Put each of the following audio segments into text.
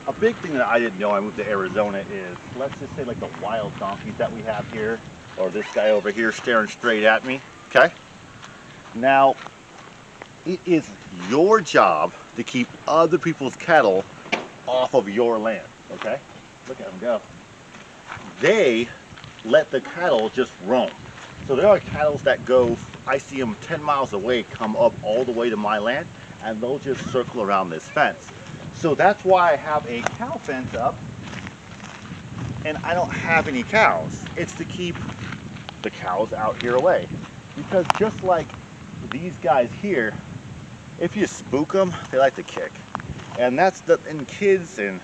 A big thing that I didn't know I moved to Arizona is, let's just say like the wild donkeys that we have here, or this guy over here staring straight at me, okay? Now, it is your job to keep other people's cattle off of your land, okay? Look at them go. They let the cattle just roam. So there are cattle that go, I see them 10 miles away, come up all the way to my land, and they'll just circle around this fence. So that's why I have a cow fence up, and I don't have any cows. It's to keep the cows out here away. Because just like these guys here, if you spook them, they like to kick. And and kids and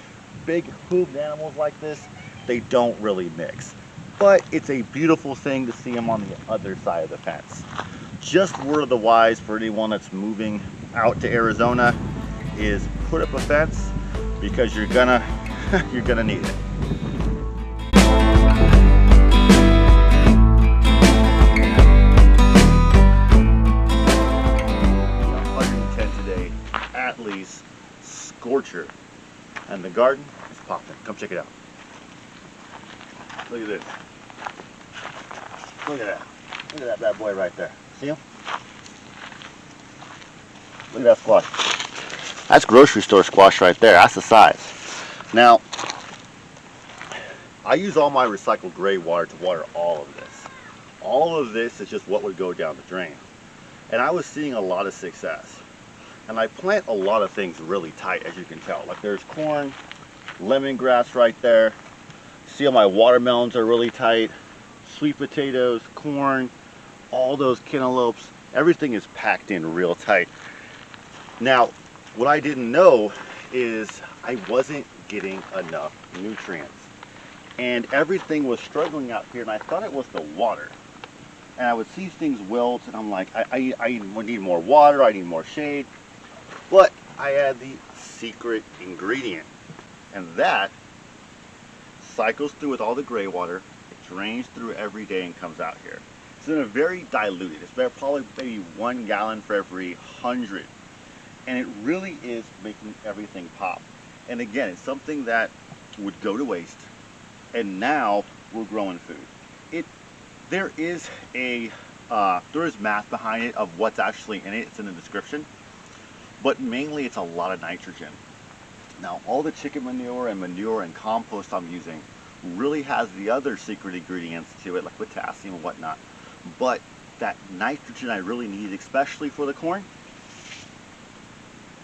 big hooved animals like this, they don't really mix. But it's a beautiful thing to see them on the other side of the fence. Just word of the wise for anyone that's moving out to Arizona is put up a fence, because you're gonna need it. 110 today, at least, scorcher, and the garden is popping. Come check it out. Look at this. Look at that. Look at that bad boy right there. See him? Look at that squash. That's grocery store squash right there. That's the size. Now, I use all my recycled gray water to water all of this. All of this is just what would go down the drain. And I was seeing a lot of success. And I plant a lot of things really tight, as you can tell. Like there's corn, lemongrass right there. See how my watermelons are really tight. Sweet potatoes, corn, all those cantaloupes. Everything is packed in real tight. Now, what I didn't know is I wasn't getting enough nutrients. And everything was struggling out here, and I thought it was the water. And I would see things wilt, and I'm like, I need more water, I need more shade. But I had the secret ingredient, and that cycles through with all the gray water, it drains through every day and comes out here. It's in a very diluted, it's probably maybe 1 gallon for every 100. And it really is making everything pop. And again, it's something that would go to waste, and now we're growing food. There is math behind it of what's actually in it. It's in the description, but mainly it's a lot of nitrogen. Now, all the chicken manure and compost I'm using really has the other secret ingredients to it, like potassium and whatnot. But that nitrogen I really need, especially for the corn,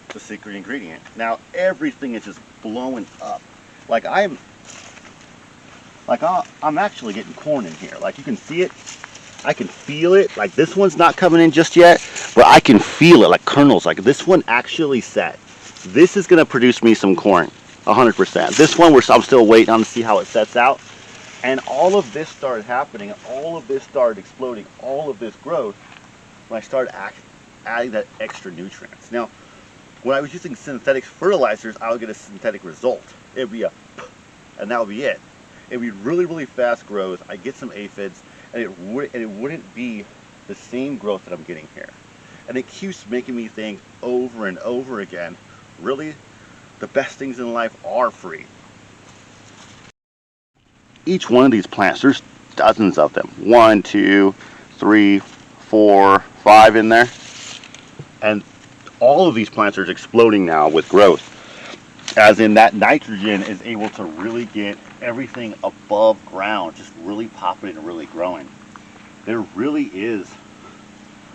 the secret ingredient. Now everything is just blowing up. I'm actually getting corn in here. Like you can see it, I can feel it. Like this one's not coming in just yet, but I can feel it like kernels. Like this one actually set. This is gonna produce me some corn, 100%. This one I'm still waiting on to see how it sets out. And all of this started happening, all of this started exploding, all of this growth when I started adding that extra nutrients. Now, when I was using synthetic fertilizers, I would get a synthetic result. It'd be and that would be it. It'd be really, really fast growth. I'd get some aphids, and it wouldn't be the same growth that I'm getting here. And it keeps making me think over and over again, really, the best things in life are free. Each one of these plants, there's dozens of them. 1, 2, 3, 4, 5 in there. And all of these plants are exploding now with growth, as in that nitrogen is able to really get everything above ground, just really popping and really growing. There really is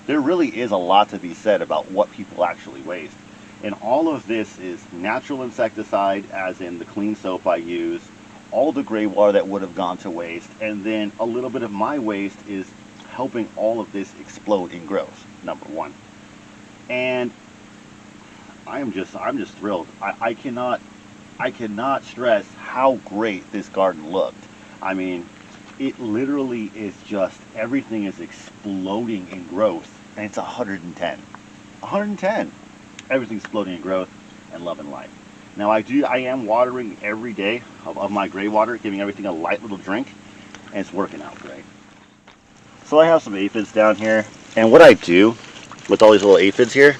a lot to be said about what people actually waste. And all of this is natural insecticide, as in the clean soap I use, all the gray water that would have gone to waste, and then a little bit of my waste is helping all of this explode in growth, number one. And I'm just thrilled. I cannot stress how great this garden looked. I mean, it literally is just, everything is exploding in growth, and it's 110. 110. Everything's exploding in growth and love and life. Now I am watering every day of my gray water, giving everything a light little drink, and it's working out great. So I have some aphids down here, and what I do with all these little aphids here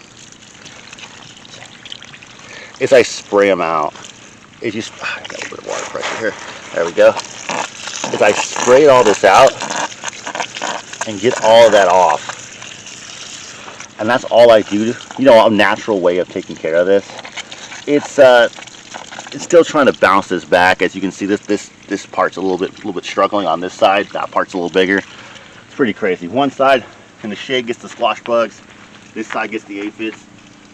is I spray them out. is you, I got a little bit of water pressure here. There we go. Is I sprayed all this out and get all of that off. And that's all I do. You know, a natural way of taking care of this. It's still trying to bounce this back. As you can see, this part's a little bit struggling on this side. That part's a little bigger. It's pretty crazy. One side in the shade gets the squash bugs. This side gets the aphids.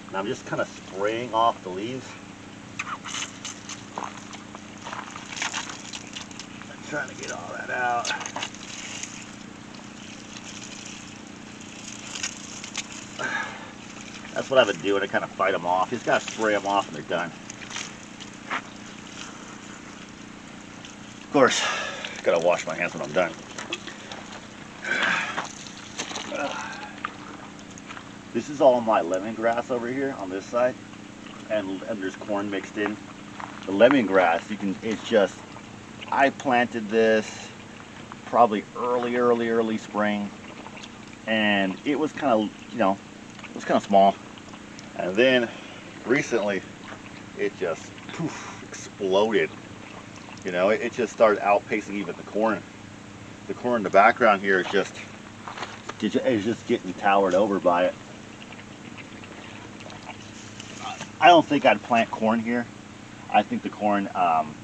And I'm just kind of spraying off the leaves. I'm trying to get all that out. That's what I've been doing to kind of fight them off. You just gotta spray them off and they're done. Of course, gotta wash my hands when I'm done. This is all my lemongrass over here on this side, and there's corn mixed in. The lemongrass, it's just, I planted this probably early spring, and it was kind of, you know, it was kind of small. And then recently it just poof, exploded. You know, it just started outpacing even the corn. The corn in the background here is just getting towered over by it. I don't think I'd plant corn here. I think the corn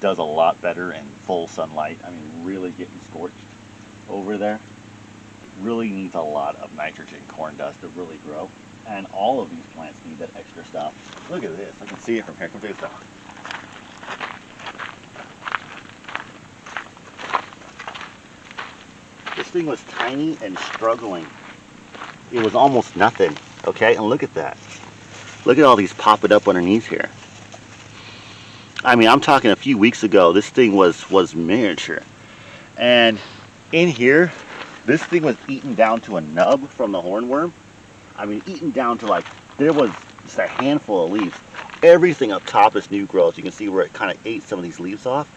does a lot better in full sunlight. I mean, really getting scorched over there. It really needs a lot of nitrogen, corn does, to really grow. And all of these plants need that extra stuff. Look at this. I can see it from here. Come take this out. This thing was tiny and struggling. It was almost nothing. Okay, and look at that. Look at all these popping up underneath here. I mean, I'm talking a few weeks ago, this thing was miniature. And in here, this thing was eaten down to a nub from the hornworm. I mean, eaten down to, like, there was just a handful of leaves. Everything up top is new growth. You can see where it kind of ate some of these leaves off.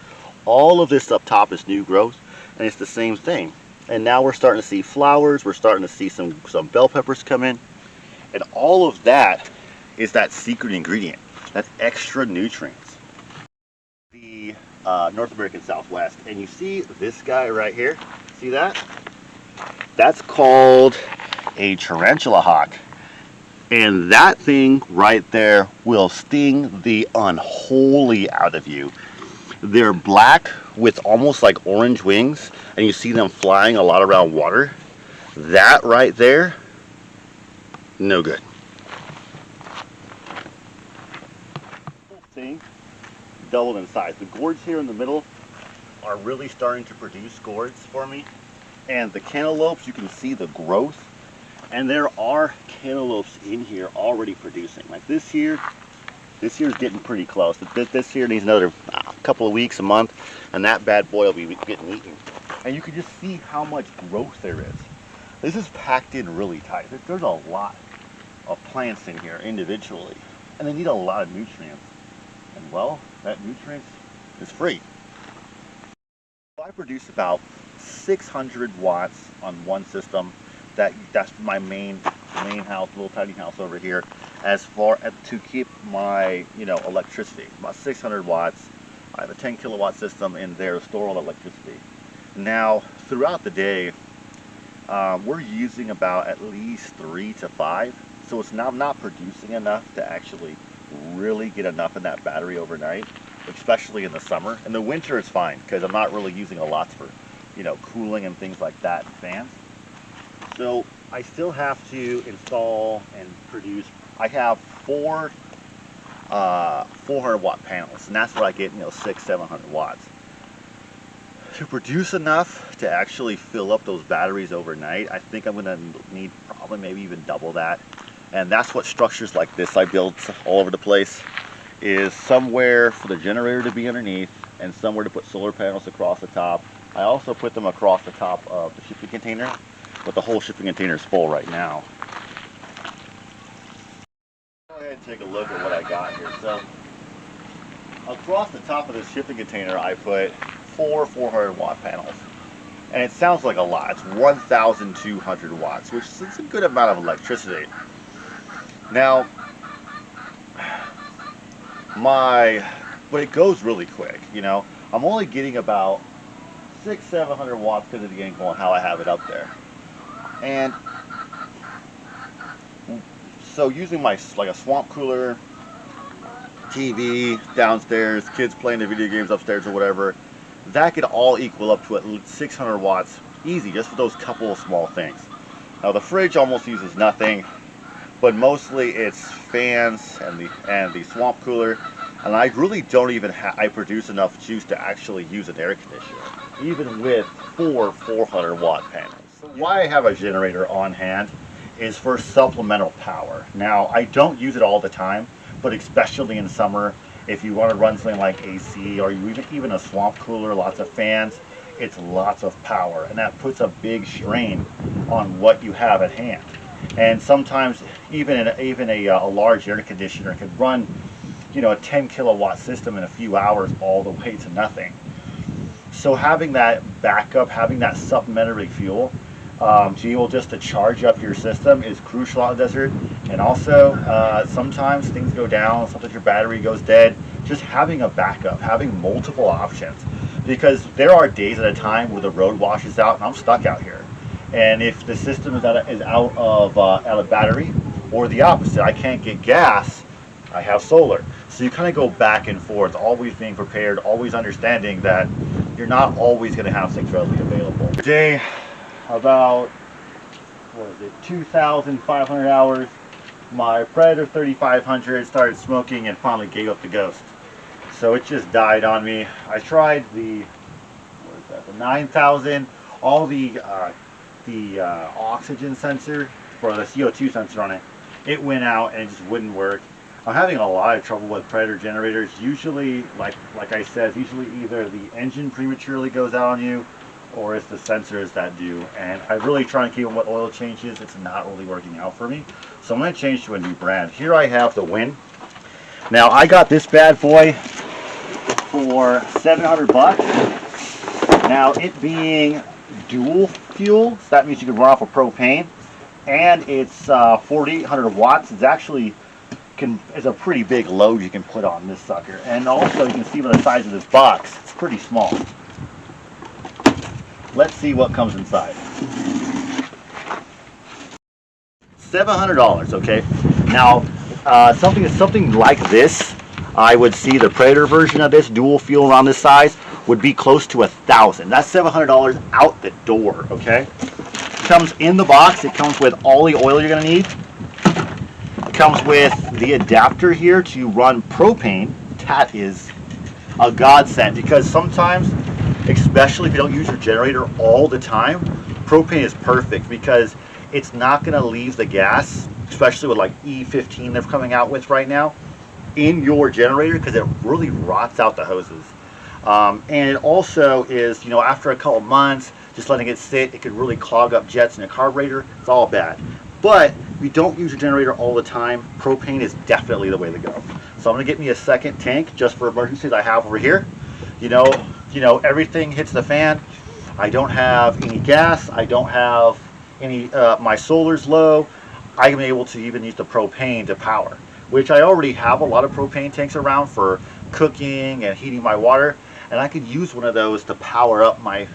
All of this up top is new growth, and it's the same thing. And now we're starting to see flowers. We're starting to see some bell peppers come in. And all of that is that secret ingredient. That's extra nutrients. The North American Southwest. And you see this guy right here? See that? That's called a tarantula hawk, and that thing right there will sting the unholy out of you. They're black with almost like orange wings, and you see them flying a lot around water. That right there, no good. Whole thing doubled in size. The gourds here in the middle are really starting to produce gourds for me, and the cantaloupes, you can see the growth. And there are cantaloupes in here already producing. Like this here's getting pretty close. This here needs another couple of weeks, a month, and that bad boy will be getting eaten. And you can just see how much growth there is. This is packed in really tight. There's a lot of plants in here individually, and they need a lot of nutrients. And well, that nutrients is free. I produce about 600 watts on one system. That's my main house, little tiny house over here, as far as to keep my, you know, electricity. About 600 watts. I have a 10 kilowatt system in there to store all the electricity. Now, throughout the day, we're using about at least 3 to 5. So it's not producing enough to actually really get enough in that battery overnight, especially in the summer. In the winter, it's fine because I'm not really using a lot for, you know, cooling and things like that, and fans. So I still have to install and produce. I have 4 400 watt panels, and that's where I get, you know, 600-700 watts. To produce enough to actually fill up those batteries overnight, I think I'm going to need probably maybe even double that. And that's what structures like this I build all over the place, is somewhere for the generator to be underneath and somewhere to put solar panels across the top. I also put them across the top of the shipping container, but the whole shipping container is full right now. Go ahead and take a look at what I got here. So across the top of this shipping container, I put 4 400 watt panels. And it sounds like a lot. It's 1,200 watts, which is a good amount of electricity. Now, my but it goes really quick. You know, I'm only getting about 600-700 watts because of the angle and how I have it up there. And so using my like a swamp cooler, TV downstairs, kids playing their video games upstairs or whatever, that could all equal up to at least 600 watts easy, just for those couple of small things. Now the fridge almost uses nothing, but mostly it's fans and the swamp cooler, and I really don't even I produce enough juice to actually use an air conditioner, even with 400 watt panels. So why I have a generator on hand is for supplemental power. Now I don't use it all the time, but especially in summer, if you want to run something like AC or even a swamp cooler, lots of fans, it's lots of power, and that puts a big strain on what you have at hand. And sometimes even a large air conditioner can run, you know, a 10 kilowatt system in a few hours all the way to nothing. So having that backup, having that supplementary fuel to be able just to charge up your system is crucial out in the desert. And also sometimes things go down, sometimes your battery goes dead. Just having a backup, having multiple options, because there are days at a time where the road washes out and I'm stuck out here. And if the system is out of battery, or the opposite, I can't get gas, I have solar. So you kind of go back and forth, always being prepared, always understanding that you're not always going to have things readily available. Today, about 2,500 hours, my Predator 3500 started smoking and finally gave up the ghost. So it just died on me. I tried the 9,000, all the oxygen sensor for the CO2 sensor on it. It went out and it just wouldn't work. I'm having a lot of trouble with Predator generators. Usually, like I said, usually either the engine prematurely goes out on you, or it's the sensors that do. And I really try and keep them with oil changes. It's not really working out for me. So I'm going to change to a new brand. Here I have the Win. Now I got this bad boy for 700 bucks. Now it being dual fuel, so that means you can run off of propane, and it's 4,800 watts. It's actually is a pretty big load you can put on this sucker. And also you can see by the size of this box, it's pretty small. Let's see what comes inside. $700, okay? Now, something like this, I would see the Predator version of this, dual fuel around this size, would be close to $1,000. That's $700 out the door, okay? It comes in the box. It comes with all the oil you're gonna need. It comes with the adapter here to run propane. That is a godsend, because sometimes, especially if you don't use your generator all the time, propane is perfect because it's not going to leave the gas, especially with like E15 they're coming out with right now, in your generator, because it really rots out the hoses. And it also is, you know, after a couple months, just letting it sit, it could really clog up jets in a carburetor. It's all bad. But if you don't use your generator all the time, propane is definitely the way to go. So I'm going to get me a second tank just for emergencies I have over here. You know, everything hits the fan. I don't have any gas. I don't have any, my solar's low. I'm able to even use the propane to power, which I already have a lot of propane tanks around for cooking and heating my water. And I could use one of those to power up my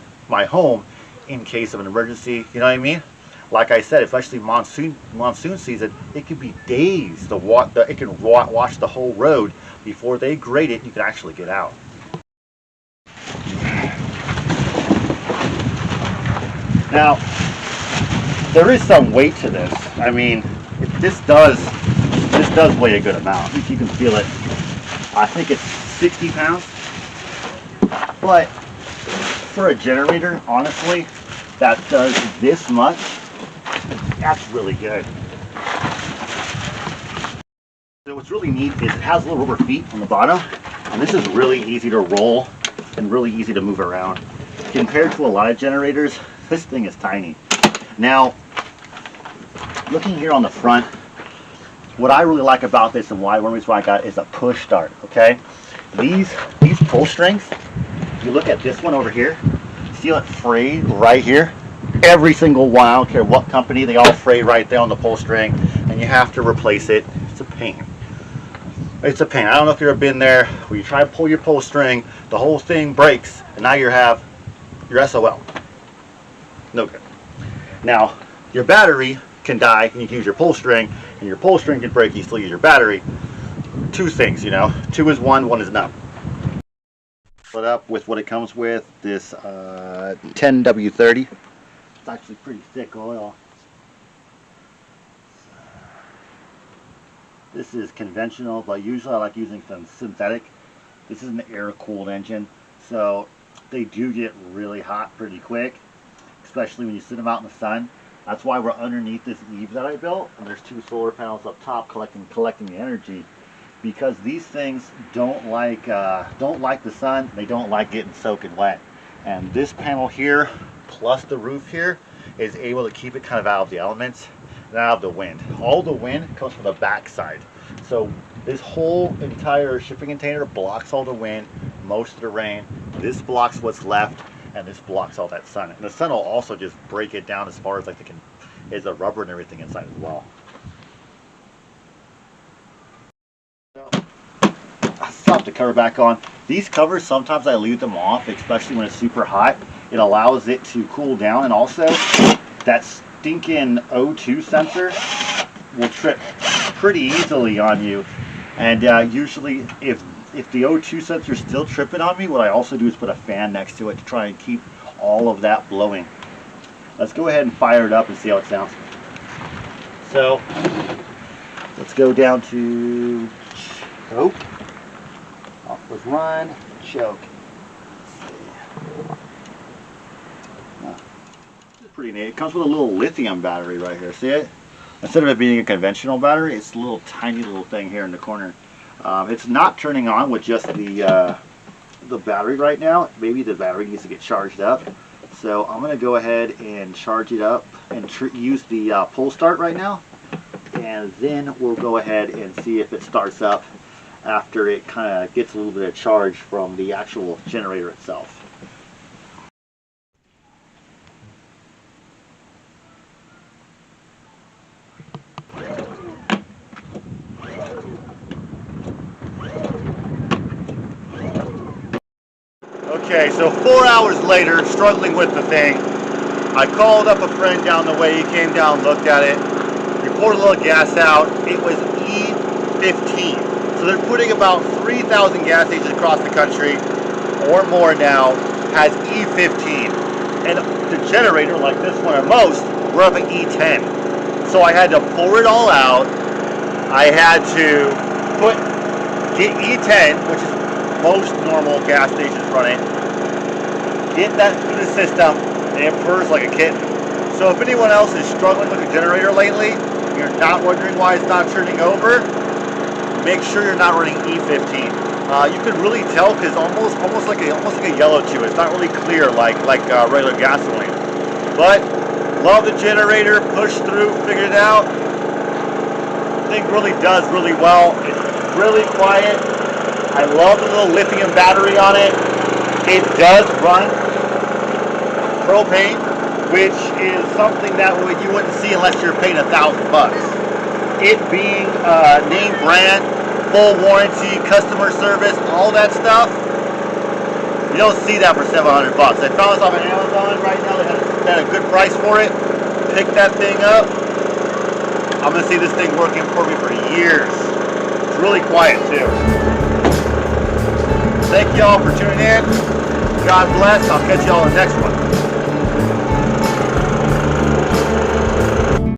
home in case of an emergency. You know what I mean? Like I said, especially monsoon season, it could be days. It can wash the whole road before they grade it. You can actually get out. Now, there is some weight to this. I mean, this does weigh a good amount. If you can feel it, I think it's 60 pounds. But for a generator, honestly, that does this much, that's really good. So what's really neat is it has little rubber feet on the bottom, and this is really easy to roll and really easy to move around. Compared to a lot of generators, this thing is tiny. Now, looking here on the front, what I really like about this and one reason why I got it is a push start, okay? These pull strings, if you look at this one over here, see it frayed right here? Every single one, I don't care what company, they all fray right there on the pull string, and you have to replace it. It's a pain. It's a pain. I don't know if you've ever been there where you try to pull your pull string, the whole thing breaks, and now you have your SOL. No good. Now, your battery can die, and you can use your pull string, and your pull string can break, you still use your battery. Two things, you know. Two is one is none. Split up with what it comes with, this 10W30. It's actually pretty thick oil. This is conventional, but usually I like using some synthetic. This is an air-cooled engine, so they do get really hot pretty quick, especially when you sit them out in the sun. That's why we're underneath this eave that I built, and there's two solar panels up top collecting the energy, because these things don't like the sun. They don't like getting soaking wet, and this panel here plus the roof here is able to keep it kind of out of the elements and out of the wind. All the wind comes from the back side, so this whole entire shipping container blocks all the wind, most of the rain. This blocks what's left, and this blocks all that sun. And the sun will also just break it down as far as like is the rubber and everything inside as well. I stopped the cover back on. These covers, sometimes I leave them off, especially when it's super hot. It allows it to cool down, and also that stinking O2 sensor will trip pretty easily on you. And usually if the O2 sensor is still tripping on me, what I also do is put a fan next to it to try and keep all of that blowing. Let's go ahead and fire it up and see how it sounds. So let's go down to choke. Off with run, choke. This is pretty neat. It comes with a little lithium battery right here. See it? Instead of it being a conventional battery, it's a little tiny little thing here in the corner. It's not turning on with just the battery right now. Maybe the battery needs to get charged up. So I'm going to go ahead and charge it up and use the pull start right now. And then we'll go ahead and see if it starts up after it kind of gets a little bit of charge from the actual generator itself. Okay, so 4 hours later, struggling with the thing, I called up a friend down the way. He came down, looked at it. We poured a little gas out. It was E15. So they're putting about 3,000 gas stations across the country or more now has E15. And the generator, like this one or most, we're up at E10. So I had to pour it all out. I had to get E10, which is most normal gas stations running, get that through the system, and it purrs like a kitten. So if anyone else is struggling with a generator lately, you're not wondering why it's not turning over, make sure you're not running E15. You can really tell because almost like a yellow to it. It's not really clear like regular gasoline. But love the generator, push through, figured it out. Thing really does really well. It's really quiet. I love the little lithium battery on it. It does run propane, which is something that you wouldn't see unless you're paying $1,000. It being name brand, full warranty, customer service, all that stuff, you don't see that for $700. I found this off of Amazon right now. They had a good price for it. Pick that thing up. I'm gonna see this thing working for me for years. It's really quiet too. Thank y'all for tuning in. God bless. I'll catch y'all in the next one.